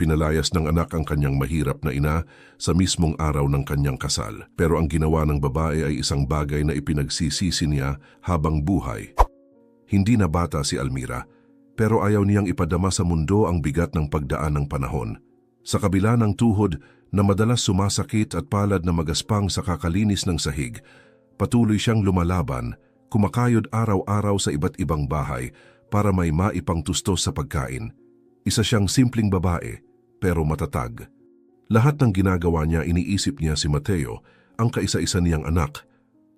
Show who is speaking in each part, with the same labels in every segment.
Speaker 1: Pinalayas ng anak ang kanyang mahirap na ina sa mismong araw ng kanyang kasal. Pero ang ginawa ng babae ay isang bagay na ipinagsisisi niya habang buhay. Hindi na bata si Almira, pero ayaw niyang ipadama sa mundo ang bigat ng pagdaan ng panahon. Sa kabila ng tuhod na madalas sumasakit at palad na magaspang sa kakalinis ng sahig, patuloy siyang lumalaban, kumakayod araw-araw sa iba't ibang bahay para may maipangtustos sa pagkain. Isa siyang simpleng babae, pero matatag. Lahat ng ginagawa niya, iniisip niya si Mateo, ang kaisa-isa niyang anak,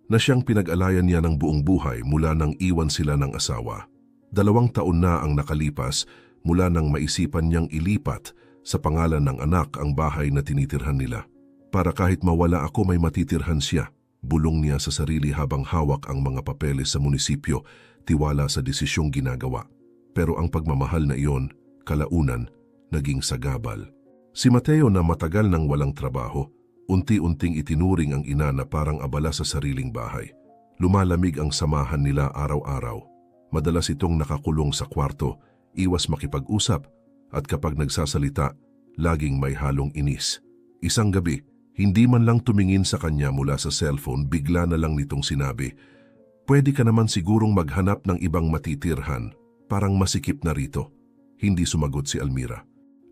Speaker 1: na siyang pinag-alayan niya ng buong buhay mula nang iwan sila ng asawa. 2 taon na ang nakalipas mula nang maisipan niyang ilipat sa pangalan ng anak ang bahay na tinitirhan nila. Para kahit mawala ako may matitirhan siya, bulong niya sa sarili habang hawak ang mga papeles sa munisipyo, tiwala sa desisyong ginagawa. Pero ang pagmamahal na iyon, kalaunan, naging sagabal. Si Mateo na matagal nang walang trabaho, unti-unting itinuring ang ina na parang abala sa sariling bahay. Lumalamig ang samahan nila araw-araw. Madalas itong nakakulong sa kwarto, iwas makipag-usap, at kapag nagsasalita, laging may halong inis. Isang gabi, hindi man lang tumingin sa kanya mula sa cellphone, bigla na lang nitong sinabi, "Pwede ka naman sigurong maghanap ng ibang matitirhan, parang masikip na rito." Hindi sumagot si Almira.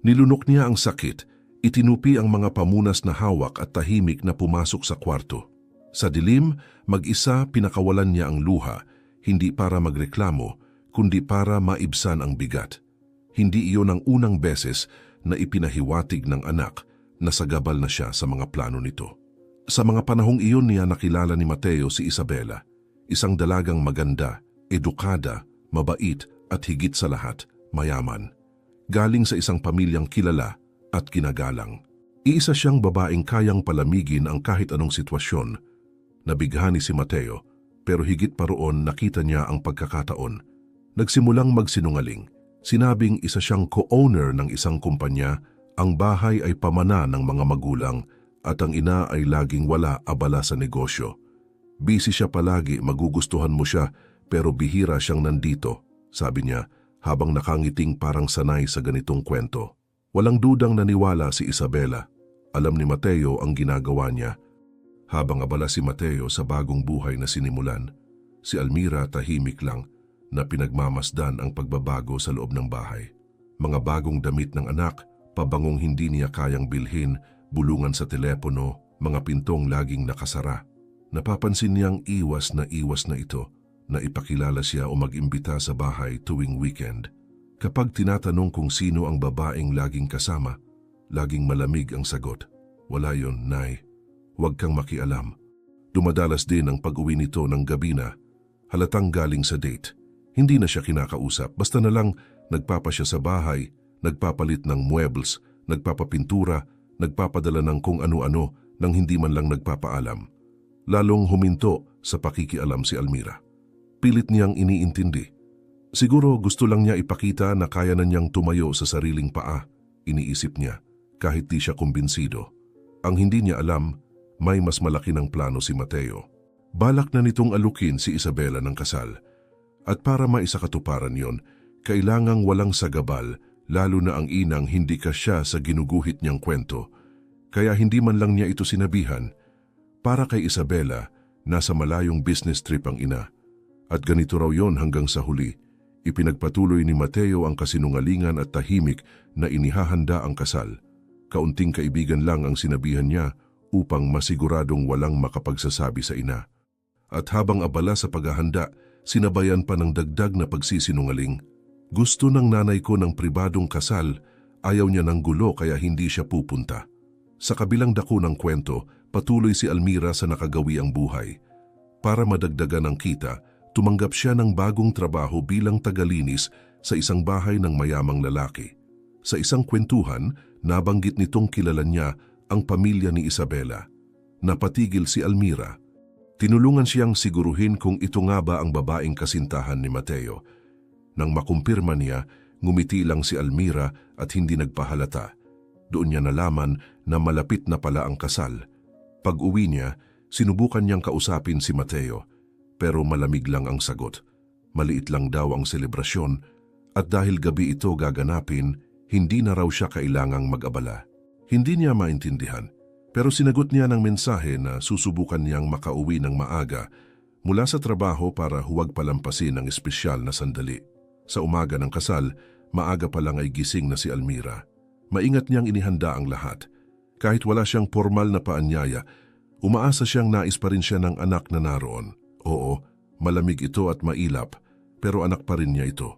Speaker 1: Nilunok niya ang sakit, itinupi ang mga pamunas na hawak at tahimik na pumasok sa kwarto. Sa dilim, mag-isa pinakawalan niya ang luha, hindi para magreklamo, kundi para maibsan ang bigat. Hindi iyon ang unang beses na ipinahiwatig ng anak na sagabal na siya sa mga plano nito. Sa mga panahong iyon niya nakilala ni Mateo si Isabela, isang dalagang maganda, edukada, mabait at higit sa lahat, mayaman. Galing sa isang pamilyang kilala at ginagalang. Iisa siyang babaeng kayang palamigin ang kahit anong sitwasyon. Nabighani si Mateo, pero higit pa roon nakita niya ang pagkakataon. Nagsimulang magsinungaling. Sinabing isa siyang co-owner ng isang kumpanya, ang bahay ay pamana ng mga magulang at ang ina ay laging wala abala sa negosyo. Busy siya palagi, magugustuhan mo siya, pero bihira siyang nandito, sabi niya, habang nakangiting parang sanay sa ganitong kwento. Walang dudang naniwala si Isabela. Alam ni Mateo ang ginagawa niya. Habang abala si Mateo sa bagong buhay na sinimulan, si Almira tahimik lang na pinagmamasdan ang pagbabago sa loob ng bahay. Mga bagong damit ng anak, pabangong hindi niya kayang bilhin, bulungan sa telepono, mga pintong laging nakasara. Napapansin niyang iwas na ito, na ipakilala siya o mag-imbita sa bahay tuwing weekend. Kapag tinatanong kung sino ang babaeng laging kasama, laging malamig ang sagot. "Wala yon, Nay. Huwag kang makialam." Dumadalas din ang pag-uwi nito ng gabi na halatang galing sa date. Hindi na siya kinakausap, basta na lang nagpapa siya sa bahay, nagpapalit ng muebles, nagpapapintura, nagpapadala ng kung ano-ano nang hindi man lang nagpapaalam. Lalong huminto sa pakikialam si Almira. Pilit niyang iniintindi. Siguro gusto lang niya ipakita na kaya na niyang tumayo sa sariling paa, iniisip niya, kahit di siya kumbinsido. Ang hindi niya alam, may mas malaki ng plano si Mateo. Balak na nitong alukin si Isabela ng kasal. At para maisakatuparan yon, kailangang walang sagabal, lalo na ang inang hindi kasya sa ginuguhit niyang kwento. Kaya hindi man lang niya ito sinabihan. Para kay Isabela, nasa malayong business trip ang ina. At ganito raw yon hanggang sa huli. Ipinagpatuloy ni Mateo ang kasinungalingan at tahimik na inihahanda ang kasal. Kaunting kaibigan lang ang sinabihan niya upang masiguradong walang makapagsasabi sa ina. At habang abala sa paghahanda, sinabayan pa ng dagdag na pagsisinungaling. "Gusto ng nanay ko ng pribadong kasal, ayaw niya ng gulo kaya hindi siya pupunta." Sa kabilang dako ng kwento, patuloy si Almira sa nakagawiang buhay. Para madagdagan ang kita, tumanggap siya ng bagong trabaho bilang tagalinis sa isang bahay ng mayamang lalaki. Sa isang kwentuhan, nabanggit nitong kilala niya ang pamilya ni Isabela. Napatigil si Almira. Tinulungan siyang siguruhin kung ito nga ba ang babaeng kasintahan ni Mateo. Nang makumpirma niya, ngumiti lang si Almira at hindi nagpahalata. Doon niya nalaman na malapit na pala ang kasal. Pag-uwi niya, sinubukan niyang kausapin si Mateo. Pero malamig lang ang sagot. Maliit lang daw ang selebrasyon at dahil gabi ito gaganapin, Hindi na raw siya kailangang mag-abala. Hindi niya maintindihan, pero sinagot niya ng mensahe na susubukan niyang makauwi ng maaga mula sa trabaho para huwag palampasin ang espesyal na sandali. Sa umaga ng kasal, maaga pa lang ay gising na si Almira. Maingat niyang inihanda ang lahat. Kahit wala siyang formal na paanyaya, umaasa siyang nais pa rin siya ng anak na naroon. Oo, malamig ito at mailap, pero anak pa rin niya ito.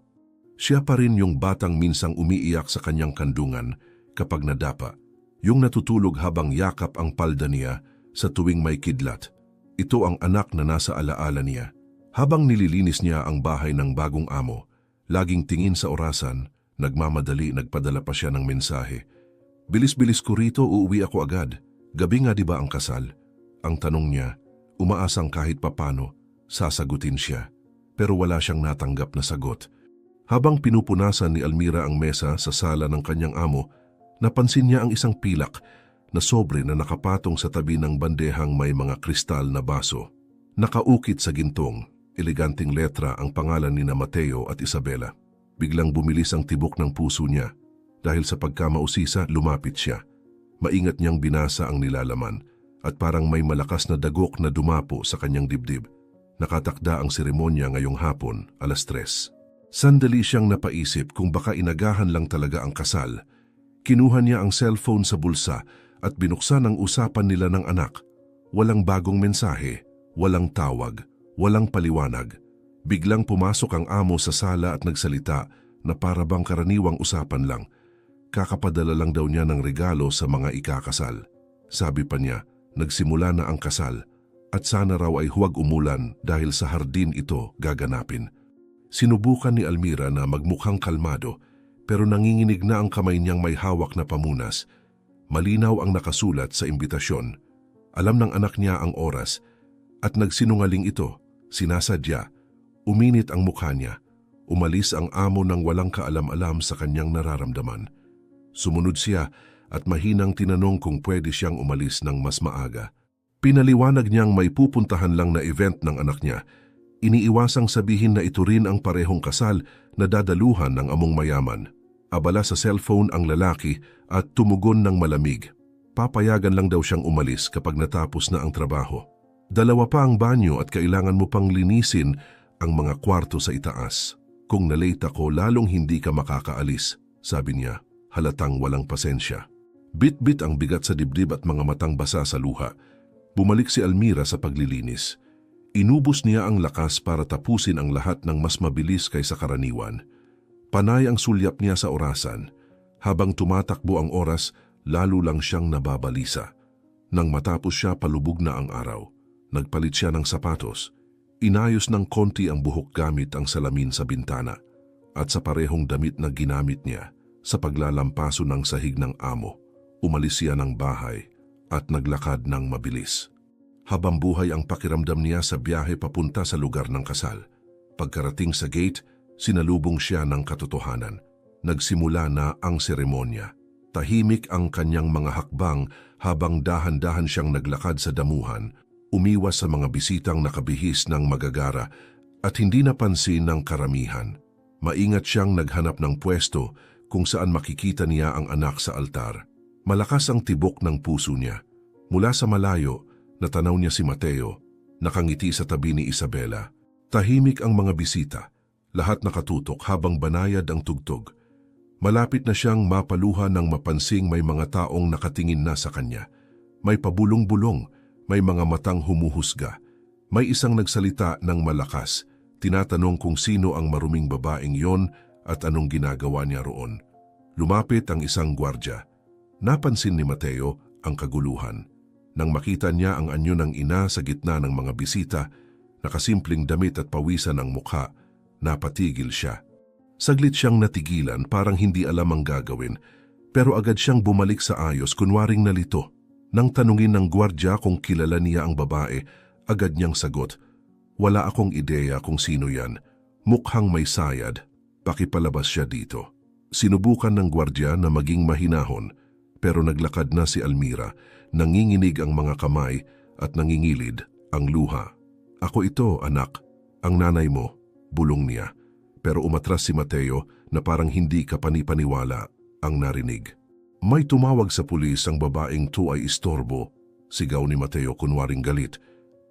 Speaker 1: Siya pa rin yung batang minsang umiiyak sa kanyang kandungan kapag nadapa. Yung natutulog habang yakap ang palda niya sa tuwing may kidlat. Ito ang anak na nasa alaala niya. Habang nililinis niya ang bahay ng bagong amo, laging tingin sa orasan, nagmamadali nagpadala pa siya ng mensahe. Bilis-bilis ko rito, uuwi ako agad. Gabi nga di ba ang kasal? Ang tanong niya, umaasang kahit papano, sasagutin siya. Pero wala siyang natanggap na sagot. Habang pinupunasan ni Almira ang mesa sa sala ng kanyang amo, napansin niya ang isang pilak na sobre na nakapatong sa tabi ng bandehang may mga kristal na baso. Nakaukit sa gintong, eleganting letra ang pangalan ni Mateo at Isabela. Biglang bumilis ang tibok ng puso niya. Dahil sa pagkamausisa, lumapit siya. Maingat niyang binasa ang nilalaman at parang may malakas na dagok na dumapo sa kanyang dibdib. Nakatakda ang seremonya ngayong hapon, 3:00. Sandali siyang napaisip kung baka inagahan lang talaga ang kasal. Kinuha niya ang cellphone sa bulsa at binuksan ang usapan nila ng anak. Walang bagong mensahe, walang tawag, walang paliwanag. Biglang pumasok ang amo sa sala at nagsalita na para bang karaniwang usapan lang. Kakapadala lang daw niya ng regalo sa mga ikakasal. Sabi pa niya, nagsimula na ang kasal at sana raw ay huwag umulan dahil sa hardin ito gaganapin. Sinubukan ni Almira na magmukhang kalmado pero nanginginig na ang kamay niyang may hawak na pamunas. Malinaw ang nakasulat sa imbitasyon. Alam ng anak niya ang oras at nagsinungaling ito, sinasadya. Uminit ang mukha niya. Umalis ang amo ng walang kaalam-alam sa kanyang nararamdaman. Sumunod siya at mahinang tinanong kung pwede siyang umalis ng mas maaga. Pinaliwanag niyang may pupuntahan lang na event ng anak niya. Iniiwasang sabihin na ito rin ang parehong kasal na dadaluhan ng among mayaman. Abala sa cellphone ang lalaki at tumugon ng malamig. Papayagan lang daw siyang umalis kapag natapos na ang trabaho. 2 pa ang banyo at kailangan mo pang linisin ang mga kwarto sa itaas. Kung nalate ako, lalong hindi ka makakaalis, sabi niya, halatang walang pasensya. Bit-bit ang bigat sa dibdib at mga matang basa sa luha. Bumalik si Almira sa paglilinis. Inubos niya ang lakas para tapusin ang lahat ng mas mabilis kaysa karaniwan. Panay ang sulyap niya sa orasan. Habang tumatakbo ang oras, lalo lang siyang nababalisa. Nang matapos siya, palubog na ang araw. Nagpalit siya ng sapatos. Inayos ng konti ang buhok gamit ang salamin sa bintana. At sa parehong damit na ginamit niya, sa paglalampaso ng sahig ng amo, umalis siya ng bahay at naglakad ng mabilis. Habang buhay ang pakiramdam niya sa biyahe papunta sa lugar ng kasal. Pagkarating sa gate, sinalubong siya ng katotohanan. Nagsimula na ang seremonya. Tahimik ang kanyang mga hakbang habang dahan-dahan siyang naglakad sa damuhan, umiwas sa mga bisitang nakabihis ng magagara at hindi napansin ng karamihan. Maingat siyang naghanap ng pwesto kung saan makikita niya ang anak sa altar. Malakas ang tibok ng puso niya. Mula sa malayo, natanaw niya si Mateo, nakangiti sa tabi ni Isabela. Tahimik ang mga bisita, lahat nakatutok habang banayad ang tugtog. Malapit na siyang mapaluha nang mapansing may mga taong nakatingin na sa kanya. May pabulong-bulong, may mga matang humuhusga. May isang nagsalita ng malakas, tinatanong kung sino ang maruming babaeng yon at anong ginagawa niya roon. Lumapit ang isang gwardya. Napansin ni Mateo ang kaguluhan. Nang makita niya ang anyo ng ina sa gitna ng mga bisita, nakasimpleng damit at pawisan ang mukha, napatigil siya. Saglit siyang natigilan, parang hindi alam ang gagawin, pero agad siyang bumalik sa ayos, kunwaring nalito. Nang tanungin ng gwardya kung kilala niya ang babae, agad niyang sagot, "Wala akong ideya kung sino yan. Mukhang may sayad. Pakipalabas siya dito." Sinubukan ng gwardya na maging mahinahon, pero naglakad na si Almira. Nanginginig ang mga kamay at nangingilid ang luha. "Ako ito, anak. Ang nanay mo," bulong niya. Pero umatras si Mateo na parang hindi ka panipaniwala. ang narinig. May tumawag sa pulis, ang babaeng to ay istorbo. Sigaw ni Mateo kunwaring galit.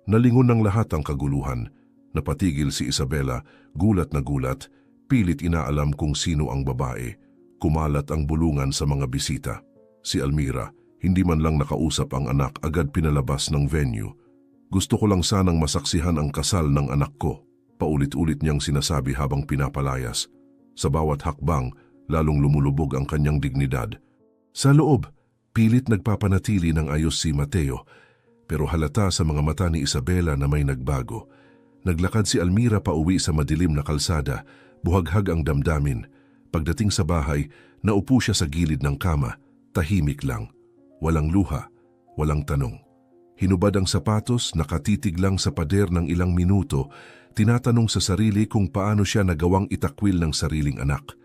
Speaker 1: Nalingon ng lahat ang kaguluhan. Napatigil si Isabela, gulat na gulat, pilit inaalam kung sino ang babae. Kumalat ang bulungan sa mga bisita. Si Almira, hindi man lang nakausap ang anak, agad pinalabas ng venue. Gusto ko lang sanang masaksihan ang kasal ng anak ko. Paulit-ulit niyang sinasabi habang pinapalayas. Sa bawat hakbang, lalong lumulubog ang kanyang dignidad. Sa loob, pilit nagpapanatili ng ayos si Mateo, pero halata sa mga mata ni Isabela na may nagbago. Naglakad si Almira pauwi sa madilim na kalsada, buhaghag ang damdamin. Pagdating sa bahay, naupo siya sa gilid ng kama, tahimik lang. Walang luha, walang tanong. Hinubad ang sapatos, nakatitig lang sa pader ng ilang minuto, tinatanong sa sarili kung paano siya nagawang itakwil ng sariling anak.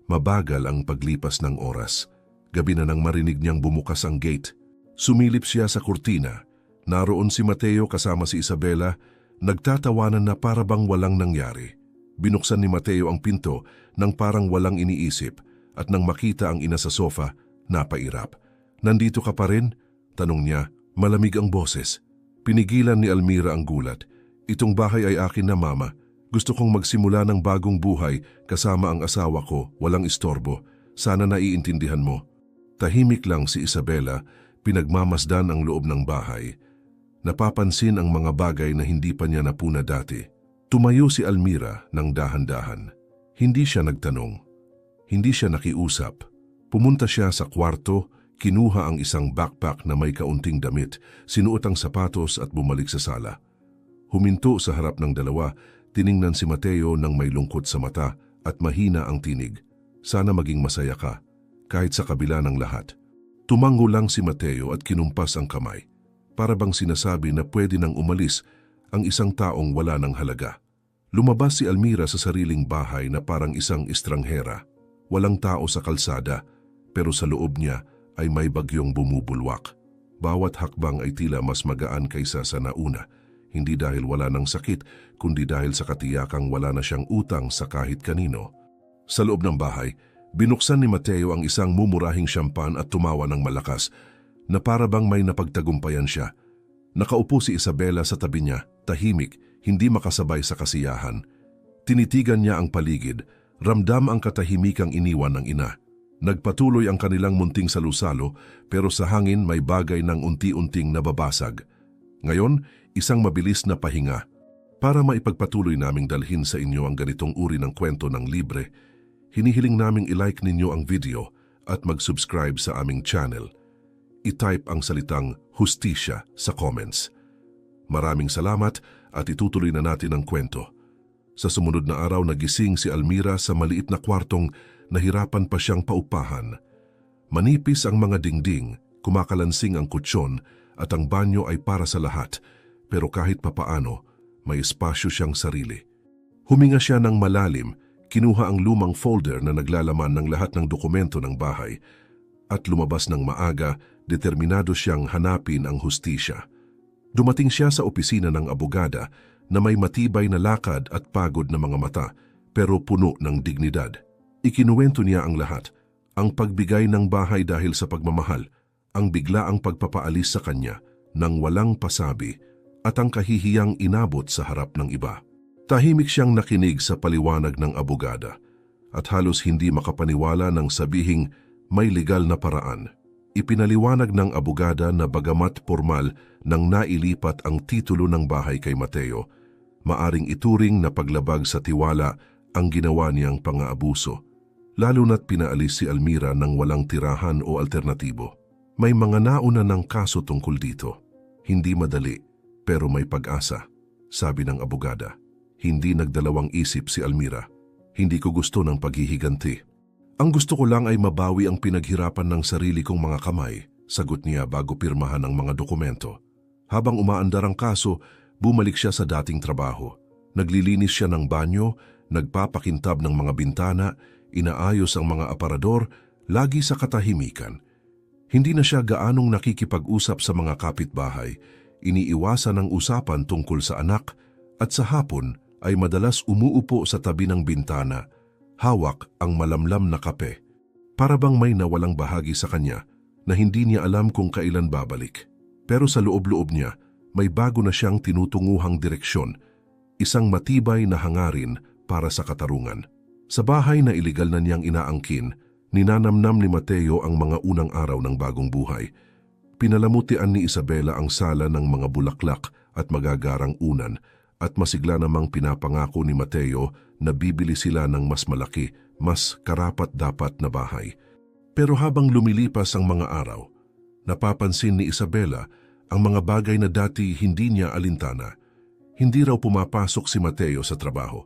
Speaker 1: Mabagal ang paglipas ng oras. Gabi na nang marinig niyang bumukas ang gate. Sumilip siya sa kurtina. Naroon si Mateo kasama si Isabela, nagtatawanan na para bang walang nangyari. Binuksan ni Mateo ang pinto nang parang walang iniisip at nang makita ang ina sa sofa, napairap. "Nandito ka pa rin?" tanong niya. Malamig ang boses. Pinigilan ni Almira ang gulat. "Itong bahay ay akin na, Mama. Gusto kong magsimula ng bagong buhay kasama ang asawa ko, walang istorbo. Sana naiintindihan mo." Tahimik lang si Isabela, pinagmamasdan ang loob ng bahay. Napapansin ang mga bagay na hindi pa niya napuna dati. Tumayo si Almira ng dahan-dahan. Hindi siya nagtanong. Hindi siya nakiusap. Pumunta siya sa kwarto, kinuha ang isang backpack na may kaunting damit, sinuot ang sapatos at bumalik sa sala. Huminto sa harap ng dalawa, tiningnan si Mateo nang may lungkot sa mata at mahina ang tinig. "Sana maging masaya ka, kahit sa kabila ng lahat." Tumango lang si Mateo at kinumpas ang kamay. Para bang sinasabi na pwede nang umalis ang isang taong wala ng halaga. Lumabas si Almira sa sariling bahay na parang isang estranghera. Walang tao sa kalsada, pero sa loob niya ay may bagyong bumubulwak. Bawat hakbang ay tila mas magaan kaysa sa nauna. Hindi dahil wala ng sakit, kundi dahil sa katiyakang wala na siyang utang sa kahit kanino. Sa loob ng bahay, binuksan ni Mateo ang isang mumurahing syampan at tumawa ng malakas na para bang may napagtagumpayan siya. Nakaupo si Isabela sa tabi niya, tahimik, hindi makasabay sa kasiyahan. Tinitigan niya ang paligid, ramdam ang katahimikang iniwan ng ina. Nagpatuloy ang kanilang munting salusalo, pero sa hangin may bagay ng unti-unting nababasag. Ngayon, isang mabilis na pahinga. Para maipagpatuloy naming dalhin sa inyo ang ganitong uri ng kwento ng libre, hinihiling naming i-like ninyo ang video at mag-subscribe sa aming channel. I-type ang salitang hustisya sa comments. Maraming salamat at itutuloy na natin ang kwento. Sa sumunod na araw, nagising si Almira sa maliit na kwartong nahirapan pa siyang paupahan. Manipis ang mga dingding, kumakalansing ang kutsyon at ang banyo ay para sa lahat, pero kahit papaano, may espasyo siyang sarili. Huminga siya ng malalim, kinuha ang lumang folder na naglalaman ng lahat ng dokumento ng bahay at lumabas ng maaga, determinado siyang hanapin ang hustisya. Dumating siya sa opisina ng abogada na may matibay na lakad at pagod na mga mata pero puno ng dignidad. Ikinuwento niya ang lahat, ang pagbigay ng bahay dahil sa pagmamahal, ang biglaang pagpapaalis sa kanya nang walang pasabi at ang kahihiyang inabot sa harap ng iba. Tahimik siyang nakinig sa paliwanag ng abogada at halos hindi makapaniwala nang sabihing may legal na paraan. Ipinaliwanag ng abogada na bagamat formal nang nailipat ang titulo ng bahay kay Mateo, maaring ituring na paglabag sa tiwala ang ginawa niyang pang-aabuso, lalo na't pinaalis si Almira ng walang tirahan o alternatibo. May mga nauna ng kaso tungkol dito. Hindi madali, pero may pag-asa, sabi ng abogada. Hindi nagdalawang isip si Almira. Hindi ko gusto ng paghihiganti. Ang gusto ko lang ay mabawi ang pinaghirapan ng sarili kong mga kamay, sagot niya bago pirmahan ang mga dokumento. Habang umaandar ang kaso, bumalik siya sa dating trabaho. Naglilinis siya ng banyo, nagpapakintab ng mga bintana, inaayos ang mga aparador, lagi sa katahimikan. Hindi na siya gaanong nakikipag-usap sa mga kapitbahay, iniiwasan ang usapan tungkol sa anak, at sa hapon ay madalas umuupo sa tabi ng bintana, hawak ang malamlam na kape. Para bang may nawalang bahagi sa kanya na hindi niya alam kung kailan babalik. Pero sa loob-loob niya, may bago na siyang tinutunguhang direksyon, isang matibay na hangarin para sa katarungan. Sa bahay na iligal na niyang inaangkin, ninanamnam ni Mateo ang mga unang araw ng bagong buhay. Pinalamutian ni Isabela ang sala ng mga bulaklak at magagarang unan at masigla namang pinapangako ni Mateo na bibili sila ng mas malaki, mas karapat-dapat na bahay. Pero habang lumilipas ang mga araw, napapansin ni Isabela ang mga bagay na dati hindi niya alintana. Hindi raw pumapasok si Mateo sa trabaho,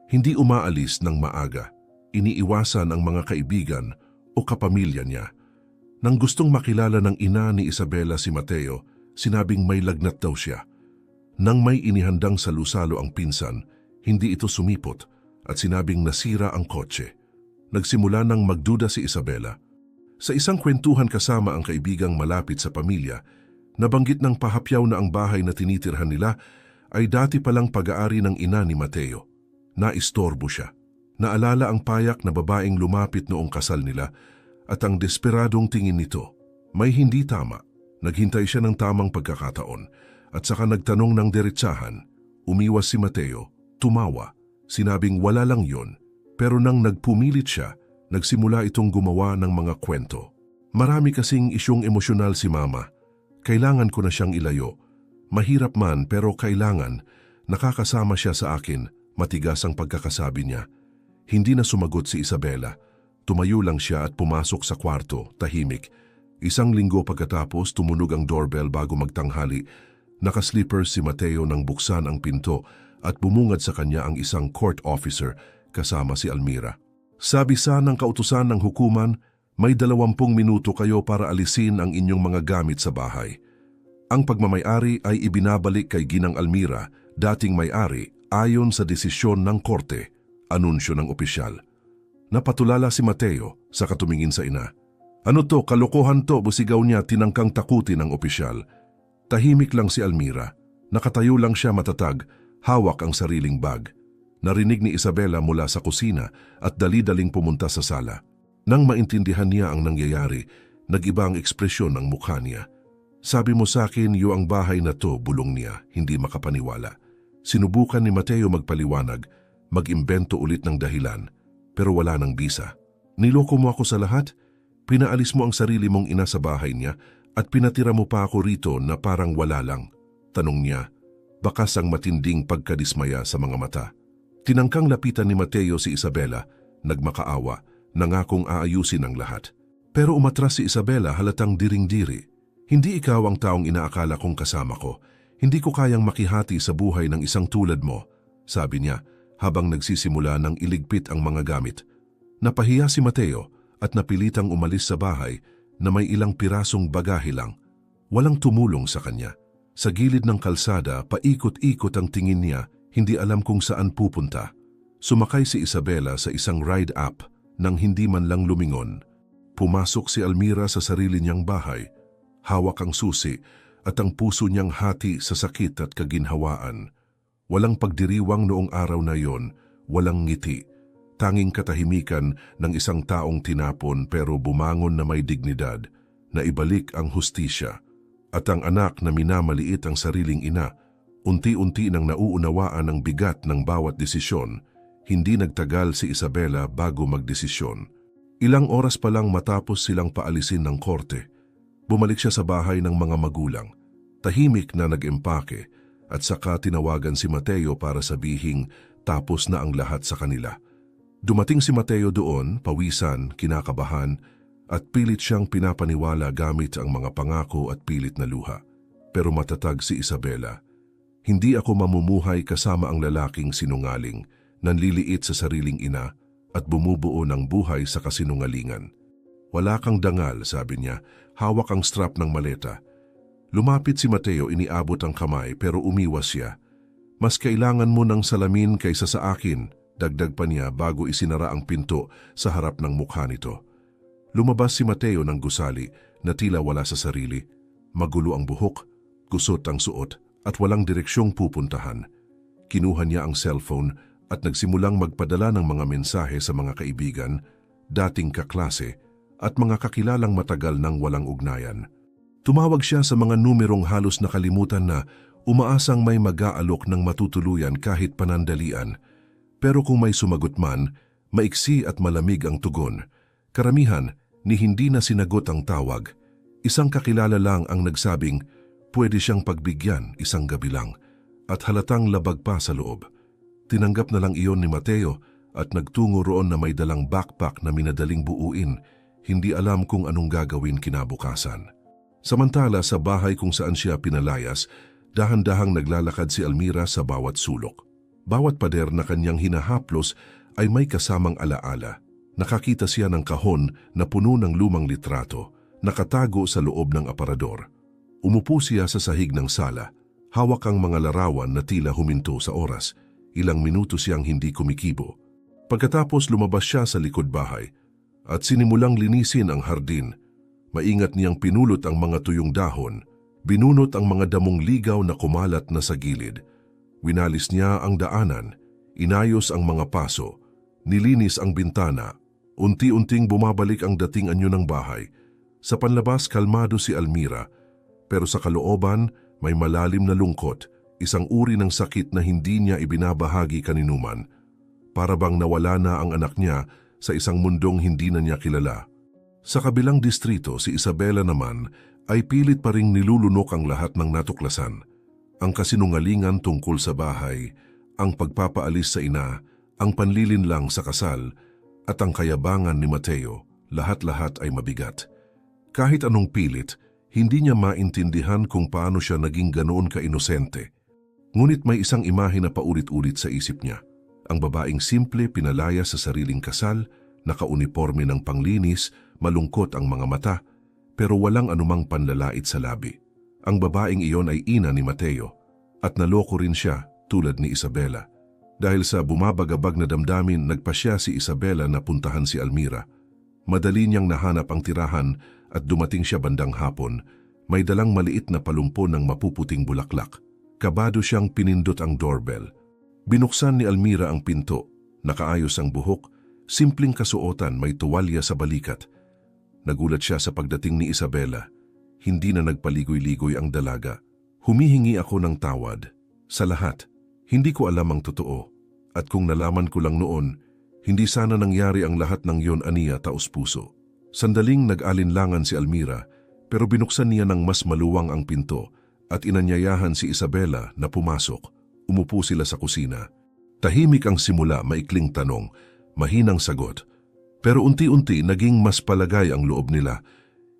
Speaker 1: hindi umaalis ng maaga, iniiwasan ang mga kaibigan o kapamilya niya. Nang gustong makilala ng ina ni Isabela si Mateo, sinabing may lagnat daw siya. Nang may inihandang salusalo ang pinsan, hindi ito sumipot at sinabing nasira ang kotse. Nagsimula nang magduda si Isabela. Sa isang kwentuhan kasama ang kaibigang malapit sa pamilya, nabanggit ng pahapyaw na ang bahay na tinitirhan nila ay dati palang pag-aari ng ina ni Mateo. Naistorbo siya. Naalala ang payak na babaeng lumapit noong kasal nila at ang desperadong tingin nito. May hindi tama. Naghintay siya ng tamang pagkakataon at saka nagtanong ng diretsahan. Umiwas si Mateo, tumawa. Sinabing wala lang yon. Pero nang nagpumilit siya, nagsimula itong gumawa ng mga kwento. Marami kasing isyong emosyonal si Mama. Kailangan ko na siyang ilayo. Mahirap man pero kailangan. Nakakasama siya sa akin. Matigas ang pagkakasabi niya. Hindi na sumagot si Isabela. Tumayo lang siya at pumasok sa kwarto, tahimik. Isang linggo pagkatapos tumunog ang doorbell bago magtanghali. Nakaslippers si Mateo nang buksan ang pinto at bumungad sa kanya ang isang court officer kasama si Almira. Sabi sa ng kautusan ng hukuman, may 20 minuto kayo para alisin ang inyong mga gamit sa bahay. Ang pagmamayari ay ibinabalik kay Ginang Almira, dating may-ari, ayon sa desisyon ng korte, anunsyo ng opisyal. Napatulala si Mateo sa katumingin sa ina. Ano to, kalokohan to, busigaw niya tinangkang takutin ng opisyal. Tahimik lang si Almira. Nakatayo lang siya matatag, hawak ang sariling bag. Narinig ni Isabela mula sa kusina at dali-daling pumunta sa sala. Nang maintindihan niya ang nangyayari, nag-iba ang ekspresyon ng mukha niya. Sabi mo sa akin, ang bahay na to, bulong niya, hindi makapaniwala. Sinubukan ni Mateo magpaliwanag, mag-imbento ulit ng dahilan, pero wala nang bisa. Niloko mo ako sa lahat? Pinaalis mo ang sarili mong ina sa bahay niya at pinatira mo pa ako rito na parang wala lang. Tanong niya, bakas ang matinding pagkadismaya sa mga mata. Tinangkang lapitan ni Mateo si Isabela, nagmakaawa, nangakong aayusin ang lahat. Pero umatras si Isabela halatang diring-diri. Hindi ikaw ang taong inaakala kong kasama ko. Hindi ko kayang makihati sa buhay ng isang tulad mo, sabi niya habang nagsisimula ng iligpit ang mga gamit. Napahiya si Mateo at napilitang umalis sa bahay na may ilang pirasong bagahe lang. Walang tumulong sa kanya. Sa gilid ng kalsada, paikot-ikot ang tingin niya, hindi alam kung saan pupunta. Sumakay si Isabela sa isang ride-up nang hindi man lang lumingon. Pumasok si Almira sa sarili niyang bahay. Hawak ang susi at ang puso niyang hati sa sakit at kaginhawaan. Walang pagdiriwang noong araw na yon, walang ngiti. Tanging katahimikan ng isang taong tinapon pero bumangon na may dignidad, na ibalik ang hustisya. At ang anak na minamaliit ang sariling ina, unti-unti nang nauunawaan ang bigat ng bawat desisyon. Hindi nagtagal si Isabela bago magdesisyon. Ilang oras pa lang matapos silang paalisin ng korte, bumalik siya sa bahay ng mga magulang. Tahimik na nag-empake at saka tinawagan si Mateo para sabihing tapos na ang lahat sa kanila. Dumating si Mateo doon, pawisan, kinakabahan, at pilit siyang pinapaniwala gamit ang mga pangako at pilit na luha. Pero matatag si Isabela. Hindi ako mamumuhay kasama ang lalaking sinungaling, nanliliit sa sariling ina at bumubuo ng buhay sa kasinungalingan. Wala kang dangal, sabi niya, hawak ang strap ng maleta. Lumapit si Mateo, iniabot ang kamay pero umiwas siya. Mas kailangan mo ng salamin kaysa sa akin, dagdag pa niya bago isinara ang pinto sa harap ng mukha nito. Lumabas si Mateo ng gusali na tila wala sa sarili. Magulo ang buhok, gusot ang suot at walang direksyong pupuntahan. Kinuha niya ang cellphone at nagsimulang magpadala ng mga mensahe sa mga kaibigan, dating kaklase at mga kakilalang matagal nang walang ugnayan. Tumawag siya sa mga numerong halos nakalimutan na, umaasang may mag-aalok ng matutuluyan kahit panandalian. Pero kung may sumagot man, maiksi at malamig ang tugon. Karamihan ni hindi na sinagot ang tawag. Isang kakilala lang ang nagsabing, pwede siyang pagbigyan isang gabi lang, at halatang labag pa sa loob. Tinanggap na lang iyon ni Mateo at nagtungo roon na may dalang backpack na minadaling buuin, hindi alam kung anong gagawin kinabukasan. Samantala sa bahay kung saan siya pinalayas, dahan-dahang naglalakad si Almira sa bawat sulok. Bawat pader na kanyang hinahaplos ay may kasamang alaala. Nakakita siya ng kahon na puno ng lumang litrato, nakatago sa loob ng aparador. Umupo siya sa sahig ng sala, hawak ang mga larawan na tila huminto sa oras. Ilang minuto siyang hindi kumikibo. Pagkatapos lumabas siya sa likod bahay at sinimulang linisin ang hardin. Maingat niyang pinulot ang mga tuyong dahon, binunot ang mga damong ligaw na kumalat na sa gilid. Winalis niya ang daanan, inayos ang mga paso, nilinis ang bintana. Unti-unting bumabalik ang dating anyo ng bahay. Sa panlabas kalmado si Almira, pero sa kalooban may malalim na lungkot, isang uri ng sakit na hindi niya ibinabahagi kaninuman. Para bang nawala na ang anak niya sa isang mundong hindi na niya kilala. Sa kabilang distrito, si Isabela naman ay pilit pa ring nilulunok ang lahat ng natuklasan. Ang kasinungalingan tungkol sa bahay, ang pagpapaalis sa ina, ang panlilinlang sa kasal, at ang kayabangan ni Mateo, lahat-lahat ay mabigat. Kahit anong pilit, hindi niya maintindihan kung paano siya naging ganoon ka-inosente. Ngunit may isang imahe na paulit-ulit sa isip niya. Ang babaeng simple pinalaya sa sariling kasal, nakauniporme ng panglinis, malungkot ang mga mata, pero walang anumang panlalait sa labi. Ang babaeng iyon ay ina ni Mateo, at naloko rin siya tulad ni Isabela. Dahil sa bumabagabag na damdamin, nagpasya si Isabela na puntahan si Almira. Madali niyang nahanap ang tirahan at dumating siya bandang hapon, may dalang maliit na palumpo ng mapuputing bulaklak. Kabado siyang pinindot ang doorbell. Binuksan ni Almira ang pinto, nakaayos ang buhok, simpleng kasuotan, may tuwalya sa balikat. Nagulat siya sa pagdating ni Isabela. Hindi na nagpaligoy-ligoy ang dalaga. Humihingi ako ng tawad. Sa lahat, hindi ko alam ang totoo. At kung nalaman ko lang noon, hindi sana nangyari ang lahat ng yon, aniya taos-puso. Sandaling nag-alinlangan si Almira, pero binuksan niya ng mas maluwang ang pinto at inanyayahan si Isabela na pumasok. Umupo sila sa kusina. Tahimik ang simula, maikling tanong, mahinang sagot. Pero unti-unti naging mas palagay ang loob nila.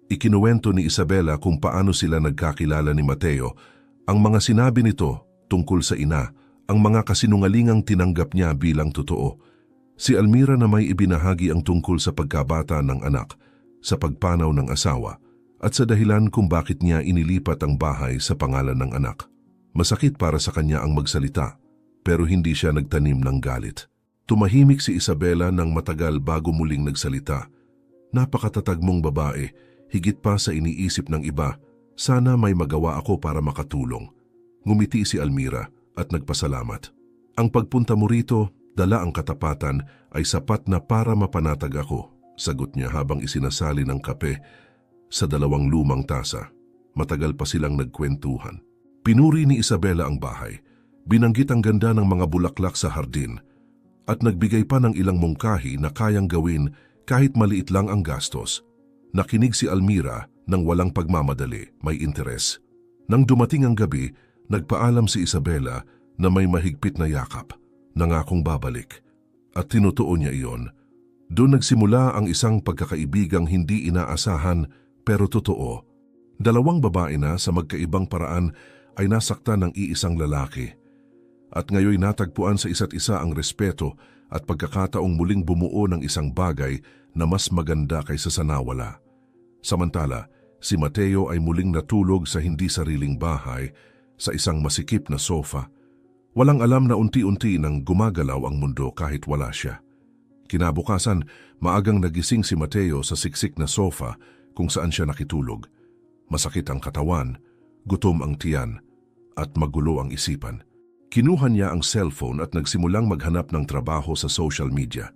Speaker 1: Ikinuwento ni Isabela kung paano sila nagkakilala ni Mateo, ang mga sinabi nito tungkol sa ina, ang mga kasinungalingang tinanggap niya bilang totoo. Si Almira na may ibinahagi ang tungkol sa pagkabata ng anak, sa pagpanaw ng asawa, at sa dahilan kung bakit niya inilipat ang bahay sa pangalan ng anak. Masakit para sa kanya ang magsalita, pero hindi siya nagtanim ng galit. Tumahimik si Isabela ng matagal bago muling nagsalita. Napakatatag mong babae, higit pa sa iniisip ng iba. Sana may magawa ako para makatulong. Ngumiti si Almira at nagpasalamat. Ang pagpunta mo rito, dala ang katapatan, ay sapat na para mapanatag ako, sagot niya habang isinasali ng kape sa dalawang lumang tasa. Matagal pa silang nagkwentuhan. Pinuri ni Isabela ang bahay. Binanggit ang ganda ng mga bulaklak sa hardin at nagbigay pa ng ilang mungkahi na kayang gawin kahit maliit lang ang gastos. Nakinig si Almira nang walang pagmamadali, may interes. Nang dumating ang gabi, nagpaalam si Isabela na may mahigpit na yakap, nangakong babalik. At tinutuon niya iyon. Doon nagsimula ang isang pagkakaibigang hindi inaasahan pero totoo. Dalawang babae na sa magkaibang paraan ay nasaktan ng iisang lalaki. At ngayoy natagpuan sa isa't isa ang respeto at pagkakataong muling bumuo ng isang bagay na mas maganda kaysa sa nawala. Samantala, si Mateo ay muling natulog sa hindi sariling bahay sa isang masikip na sofa. Walang alam na unti-unti nang gumagalaw ang mundo kahit wala siya. Kinabukasan, maagang nagising si Mateo sa siksik na sofa kung saan siya nakitulog. Masakit ang katawan, gutom ang tiyan, at magulo ang isipan. Kinuha niya ang cellphone at nagsimulang maghanap ng trabaho sa social media.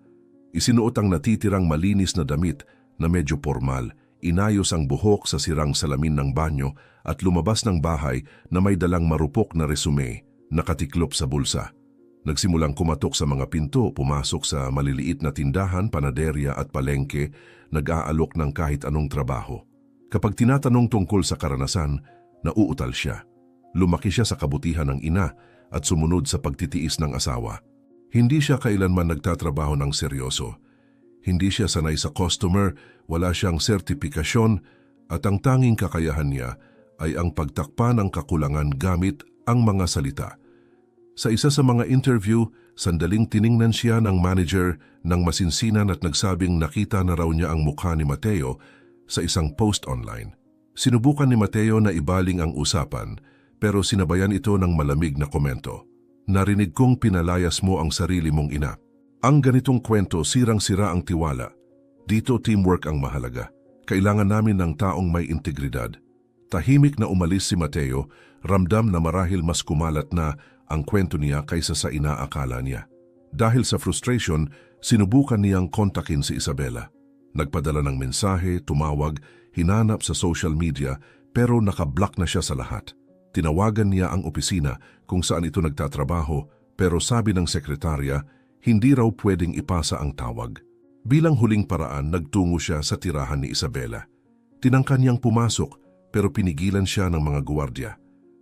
Speaker 1: Isinuot ang natitirang malinis na damit na medyo formal, inayos ang buhok sa sirang salamin ng banyo at lumabas ng bahay na may dalang marupok na resume nakatiklop sa bulsa. Nagsimulang kumatok sa mga pinto, pumasok sa maliliit na tindahan, panaderya at palengke, nag-aalok ng kahit anong trabaho. Kapag tinatanong tungkol sa karanasan, nauutal siya. Lumaki siya sa kabutihan ng ina at sumunod sa pagtitiis ng asawa. Hindi siya kailanman nagtatrabaho ng seryoso. Hindi siya sanay sa customer, wala siyang sertipikasyon at ang tanging kakayahan niya ay ang pagtakpan ng kakulangan gamit ang mga salita. Sa isa sa mga interview, sandaling tiningnan siya ng manager ng masinsinan at nagsabing nakita na raw niya ang mukha ni Mateo sa isang post online. Sinubukan ni Mateo na ibaling ang usapan pero sinabayan ito ng malamig na komento. Narinig kong pinalayas mo ang sarili mong ina. Ang ganitong kwento sirang-sira ang tiwala. Dito teamwork ang mahalaga. Kailangan namin ng taong may integridad. Tahimik na umalis si Mateo, ramdam na marahil mas kumalat na ang kwento niya kaysa sa inaakala niya. Dahil sa frustration, sinubukan niyang kontakin si Isabela. Nagpadala ng mensahe, tumawag, hinanap sa social media pero nakablock na siya sa lahat. Tinawagan niya ang opisina kung saan ito nagtatrabaho pero sabi ng sekretarya, hindi raw pwedeng ipasa ang tawag. Bilang huling paraan, nagtungo siya sa tirahan ni Isabela. Tinangkan niyang pumasok pero pinigilan siya ng mga guwardiya.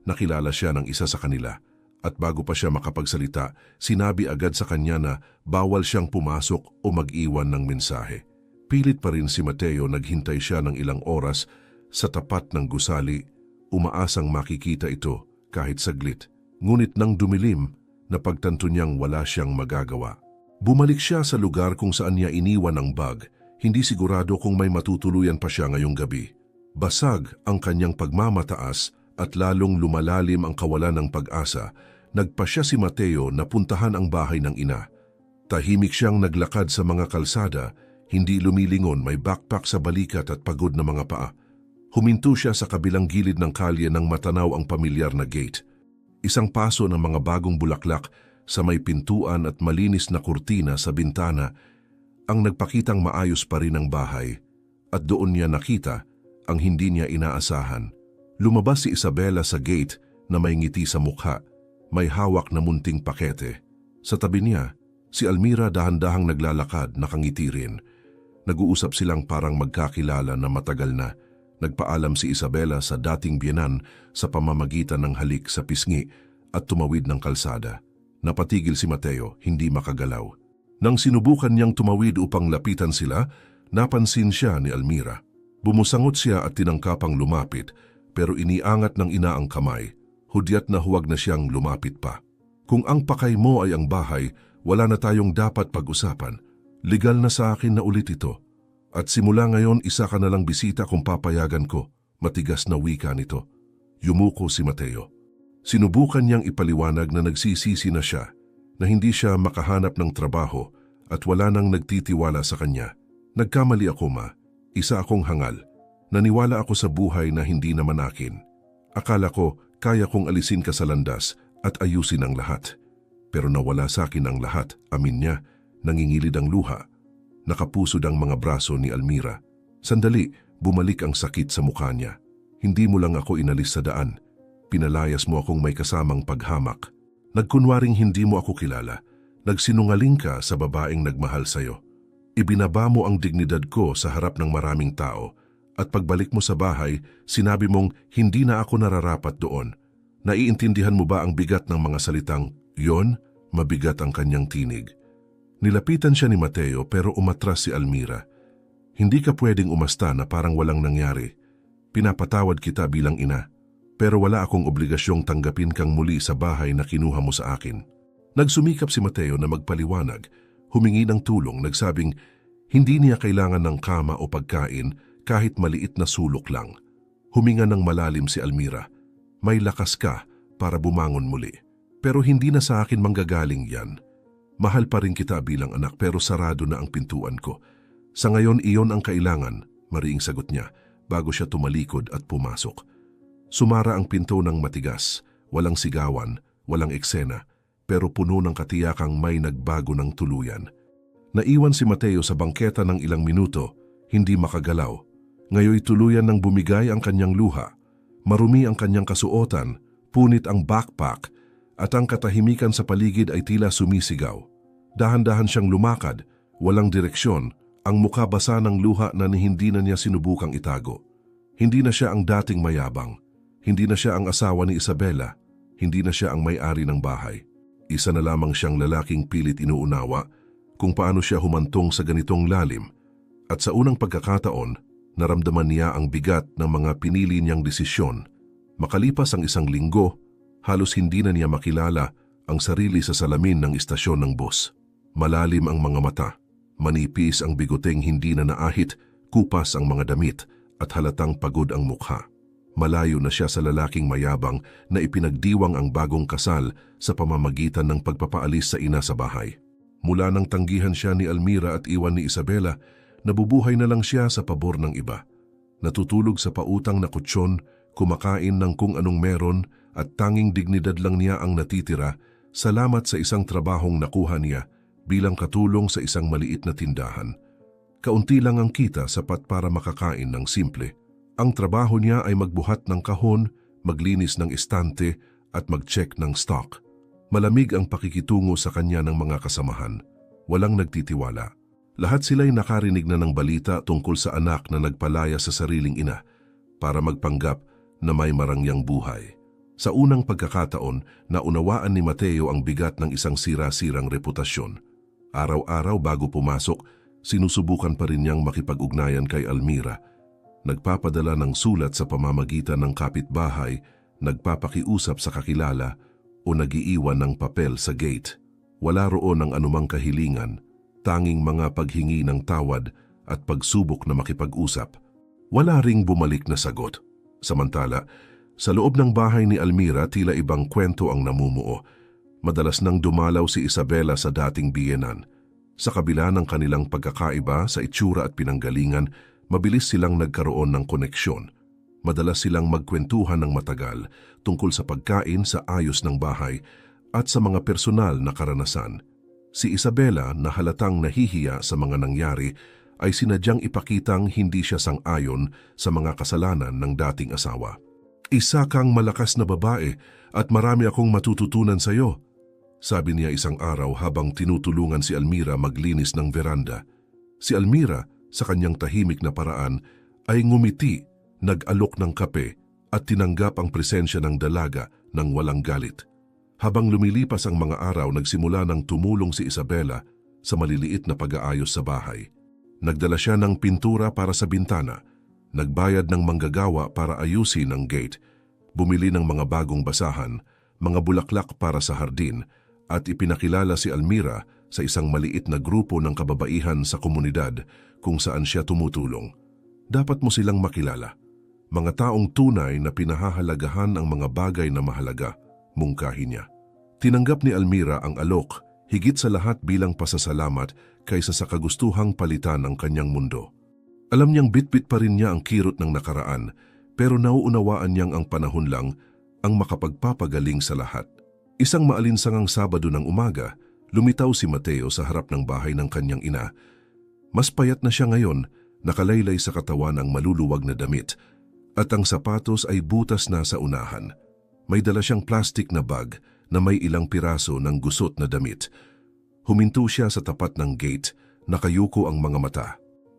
Speaker 1: Nakilala siya ng isa sa kanila at bago pa siya makapagsalita, sinabi agad sa kanya na bawal siyang pumasok o mag-iwan ng mensahe. Pilit pa rin si Mateo, naghintay siya ng ilang oras sa tapat ng gusali, umaasang makikita ito kahit saglit. Ngunit nang dumilim, napagtanto niyang wala siyang magagawa. Bumalik siya sa lugar kung saan niya iniwan ang bag, hindi sigurado kung may matutuluyan pa siya ngayong gabi. Basag ang kanyang pagmamataas at lalong lumalalim ang kawalan ng pag-asa. Nagpasya si Mateo na puntahan ang bahay ng ina. Tahimik siyang naglakad sa mga kalsada, hindi lumilingon, may backpack sa balikat at pagod na mga paa. Huminto siya sa kabilang gilid ng kalye nang matanaw ang pamilyar na gate. Isang paso ng mga bagong bulaklak sa may pintuan at malinis na kurtina sa bintana ang nagpakitang maayos pa rin ang bahay at doon niya nakita ang hindi niya inaasahan. Lumabas si Isabela sa gate na may ngiti sa mukha, may hawak na munting pakete. Sa tabi niya, si Almira dahan-dahang naglalakad, nakangiti rin. Nag-uusap silang parang magkakilala na matagal na. Nagpaalam si Isabela sa dating biyenan sa pamamagitan ng halik sa pisngi at tumawid ng kalsada. Napatigil si Mateo, hindi makagalaw. Nang sinubukan niyang tumawid upang lapitan sila, napansin siya ni Almira. Bumusangot siya at tinangkapang lumapit, pero iniangat ng ina ang kamay. Hudyat na huwag na siyang lumapit pa. Kung ang pakay mo ay ang bahay, wala na tayong dapat pag-usapan. Legal na sa akin na ulit ito. At simula ngayon, isa ka na lang bisita kung papayagan ko. Matigas na wika nito. Yumuko si Mateo. Sinubukan niyang ipaliwanag na nagsisisi na siya, na hindi siya makahanap ng trabaho at wala nang nagtitiwala sa kanya. Nagkamali ako, ma. Isa akong hangal. Naniwala ako sa buhay na hindi naman akin. Akala ko kaya kong alisin ka sa landas at ayusin ang lahat. Pero nawala sa akin ang lahat, amin niya, nangingilid ang luha. Nakapusod ang mga braso ni Almira. Sandali, bumalik ang sakit sa mukha niya. Hindi mo lang ako inalis sa daan. Pinalayas mo akong may kasamang paghamak. Nagkunwaring hindi mo ako kilala. Nagsinungaling ka sa babaeng nagmahal sa'yo. Ibinaba mo ang dignidad ko sa harap ng maraming tao. At pagbalik mo sa bahay, sinabi mong hindi na ako nararapat doon. Naiintindihan mo ba ang bigat ng mga salitang, yon, mabigat ang kanyang tinig. Nilapitan siya ni Mateo pero umatras si Almira. Hindi ka pwedeng umasta na parang walang nangyari. Pinapatawad kita bilang ina, pero wala akong obligasyong tanggapin kang muli sa bahay na kinuha mo sa akin. Nagsumikap si Mateo na magpaliwanag, humingi ng tulong, nagsabing hindi niya kailangan ng kama o pagkain kahit maliit na sulok lang. Huminga ng malalim si Almira. May lakas ka para bumangon muli. Pero hindi na sa akin manggagaling yan. Mahal pa rin kita bilang anak pero sarado na ang pintuan ko. Sa ngayon iyon ang kailangan, mariing sagot niya bago siya tumalikod at pumasok. Sumara ang pinto ng matigas, walang sigawan, walang eksena, pero puno ng katiyakang may nagbago ng tuluyan. Naiwan si Mateo sa bangketa ng ilang minuto, hindi makagalaw. Ngayoy tuluyan ng bumigay ang kanyang luha. Marumi ang kanyang kasuotan, punit ang backpack, at ang katahimikan sa paligid ay tila sumisigaw. Dahan-dahan siyang lumakad, walang direksyon, ang mukha basa ng luha na hindi na niya sinubukang itago. Hindi na siya ang dating mayabang. Hindi na siya ang asawa ni Isabela. Hindi na siya ang may-ari ng bahay. Isa na lamang siyang lalaking pilit inuunawa kung paano siya humantong sa ganitong lalim. At sa unang pagkakataon, naramdaman niya ang bigat ng mga pinili niyang desisyon. Makalipas ang 1 linggo, halos hindi na niya makilala ang sarili sa salamin ng istasyon ng bus. Malalim ang mga mata, manipis ang bigoteng hindi na naahit, kupas ang mga damit at halatang pagod ang mukha. Malayo na siya sa lalaking mayabang na ipinagdiwang ang bagong kasal sa pamamagitan ng pagpapaalis sa ina sa bahay. Mula nang tanggihan siya ni Almira at iwan ni Isabela, nabubuhay na lang siya sa pabor ng iba. Natutulog sa pautang na kutsyon, kumakain ng kung anong meron at tanging dignidad lang niya ang natitira salamat sa isang trabahong nakuha niya bilang katulong sa isang maliit na tindahan. Kaunti lang ang kita sapat para makakain ng simple. Ang trabaho niya ay magbuhat ng kahon, maglinis ng estante at mag-check ng stock. Malamig ang pakikitungo sa kanya ng mga kasamahan. Walang nagtitiwala. Lahat sila'y nakarinig na ng balita tungkol sa anak na nagpalaya sa sariling ina para magpanggap na may marangyang buhay. Sa unang pagkakataon, naunawaan ni Mateo ang bigat ng isang sira-sirang reputasyon. Araw-araw bago pumasok, sinusubukan pa rin niyang makipag-ugnayan kay Almira. Nagpapadala ng sulat sa pamamagitan ng kapitbahay, nagpapakiusap sa kakilala o nagiiwan ng papel sa gate. Wala roon ang anumang kahilingan, tanging mga paghingi ng tawad at pagsubok na makipag-usap. Wala ring bumalik na sagot. Samantala, sa loob ng bahay ni Almira tila ibang kwento ang namumuo. Madalas nang dumalaw si Isabela sa dating biyenan. Sa kabila ng kanilang pagkakaiba sa itsura at pinanggalingan, mabilis silang nagkaroon ng koneksyon. Madalas silang magkwentuhan ng matagal tungkol sa pagkain sa ayos ng bahay at sa mga personal na karanasan. Si Isabela na halatang nahihiya sa mga nangyari ay sinadyang ipakitang hindi siya sang-ayon sa mga kasalanan ng dating asawa. Isa kang malakas na babae at marami akong matututunan sa iyo, sabi niya isang araw habang tinutulungan si Almira maglinis ng veranda. Si Almira, sa kanyang tahimik na paraan, ay ngumiti, nag-alok ng kape at tinanggap ang presensya ng dalaga ng walang galit. Habang lumilipas ang mga araw, nagsimula ng tumulong si Isabela sa maliliit na pag-aayos sa bahay. Nagdala siya ng pintura para sa bintana, nagbayad ng manggagawa para ayusin ang gate, bumili ng mga bagong basahan, mga bulaklak para sa hardin, at ipinakilala si Almira sa isang maliit na grupo ng kababaihan sa komunidad kung saan siya tumutulong. Dapat mo silang makilala. Mga taong tunay na pinahahalagahan ang mga bagay na mahalaga, mungkahi niya. Tinanggap ni Almira ang alok, higit sa lahat bilang pasasalamat kaysa sa kagustuhang palitan ang kanyang mundo. Alam niyang bitbit pa rin niya ang kirot ng nakaraan, pero nauunawaan niyang ang panahon lang ang makapagpapagaling sa lahat. Isang maalinsangang Sabado ng umaga, lumitaw si Mateo sa harap ng bahay ng kanyang ina. Mas payat na siya ngayon, nakalaylay sa katawan ang maluluwag na damit, at ang sapatos ay butas na sa unahan. May dala siyang plastic na bag na may ilang piraso ng gusot na damit. Huminto siya sa tapat ng gate, nakayuko ang mga mata.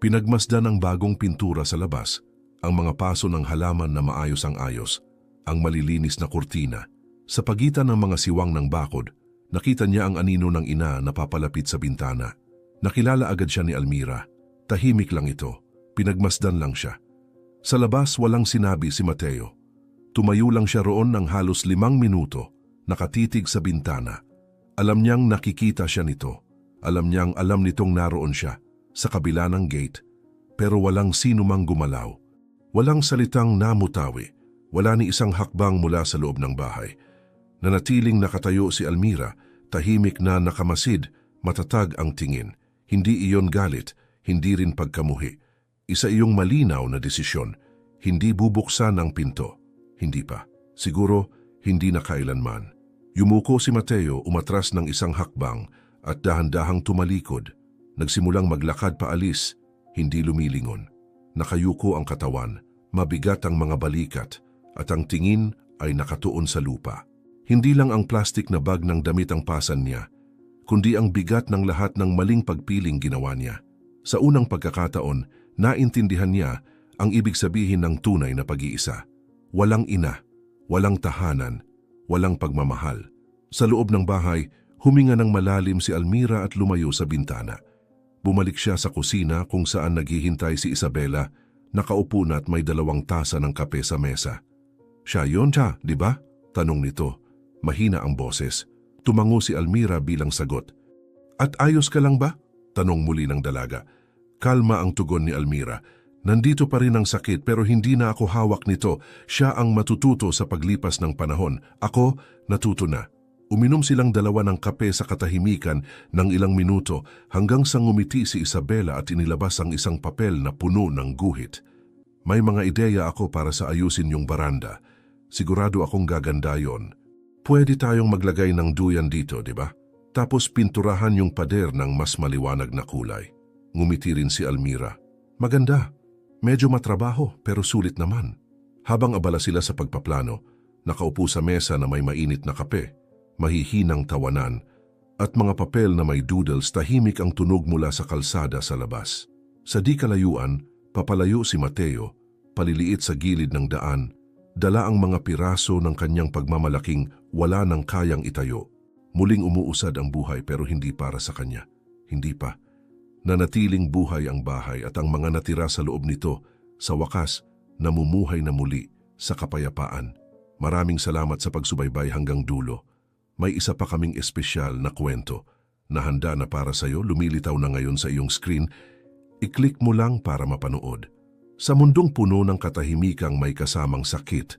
Speaker 1: Pinagmasdan ang bagong pintura sa labas, ang mga paso ng halaman na maayos ang ayos, ang malilinis na kurtina. Sa pagitan ng mga siwang ng bakod, nakita niya ang anino ng ina na papalapit sa bintana. Nakilala agad siya ni Almira. Tahimik lang ito, pinagmasdan lang siya. Sa labas walang sinabi si Mateo. Tumayo lang siya roon ng halos 5 minuto, nakatitig sa bintana. Alam niyang nakikita siya nito. Alam niyang alam nitong naroon siya, sa kabila ng gate. Pero walang sino mang gumalaw. Walang salitang namutawi. Wala ni isang hakbang mula sa loob ng bahay. Nanatiling nakatayo si Almira, tahimik na nakamasid, matatag ang tingin. Hindi iyon galit, hindi rin pagkamuhi. Isa iyong malinaw na desisyon. Hindi bubuksan ang pinto. Hindi pa. Siguro, hindi na kailanman. Yumuko si Mateo, umatras ng isang hakbang at dahan-dahang tumalikod. Nagsimulang maglakad paalis. hindi lumilingon. Nakayuko ang katawan, mabigat ang mga balikat, at ang tingin ay nakatuon sa lupa. Hindi lang ang plastic na bag ng damit ang pasan niya, kundi ang bigat ng lahat ng maling pagpiling ginawa niya. Sa unang pagkakataon, naintindihan niya ang ibig sabihin ng tunay na pag-iisa. Walang ina, walang tahanan, walang pagmamahal. Sa loob ng bahay, huminga ng malalim si Almira at lumayo sa bintana. Bumalik siya sa kusina kung saan naghihintay si Isabela, nakaupo na at may 2 tasa ng kape sa mesa. "Siya yun siya, di ba?" tanong nito. Mahina ang boses. Tumango si Almira bilang sagot. "At ayos ka lang ba?" tanong muli ng dalaga. Kalma ang tugon ni Almira. "Nandito pa rin ang sakit pero hindi na ako hawak nito. Siya ang matututo sa paglipas ng panahon. Ako, natuto na." Uminom silang 2 ng kape sa katahimikan ng ilang minuto hanggang sa ngumiti si Isabela at inilabas ang isang papel na puno ng guhit. "May mga ideya ako para sa ayusin yung baranda. Sigurado akong gaganda yon. Pwede tayong maglagay ng duyan dito, di ba? Tapos pinturahan yung pader ng mas maliwanag na kulay." Ngumiti rin si Almira. "Maganda. Medyo matrabaho pero sulit naman." Habang abala sila sa pagpaplano, nakaupo sa mesa na may mainit na kape, mahihinang tawanan, at mga papel na may doodles, tahimik ang tunog mula sa kalsada sa labas. Sa di kalayuan, papalayo si Mateo, paliliit sa gilid ng daan, dala ang mga piraso ng kanyang pagmamalaking wala nang kayang itayo. Muling umuusad ang buhay pero hindi para sa kanya. Hindi pa. Nanatiling buhay ang bahay at ang mga natira sa loob nito, sa wakas, namumuhay na muli sa kapayapaan. Maraming salamat sa pagsubaybay hanggang dulo. May isa pa kaming espesyal na kwento na handa na para sa'yo, lumilitaw na ngayon sa iyong screen. I-click mo lang para mapanood. Sa mundong puno ng katahimikang may kasamang sakit,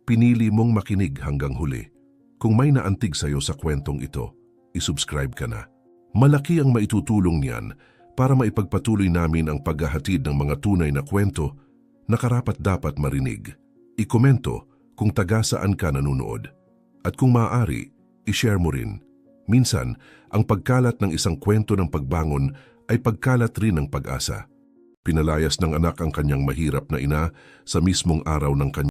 Speaker 1: pinili mong makinig hanggang huli. Kung may naantig sa'yo sa kwentong ito, isubscribe ka na. Malaki ang maitutulong niyan para maipagpatuloy namin ang paghahatid ng mga tunay na kwento na karapat-dapat marinig. I-komento kung taga saan ka nanonood. At kung maaari, i-share mo rin. Minsan, ang pagkalat ng isang kwento ng pagbangon ay pagkalat rin ng pag-asa. Pinalayas ng anak ang kanyang mahirap na ina sa mismong araw ng kanyang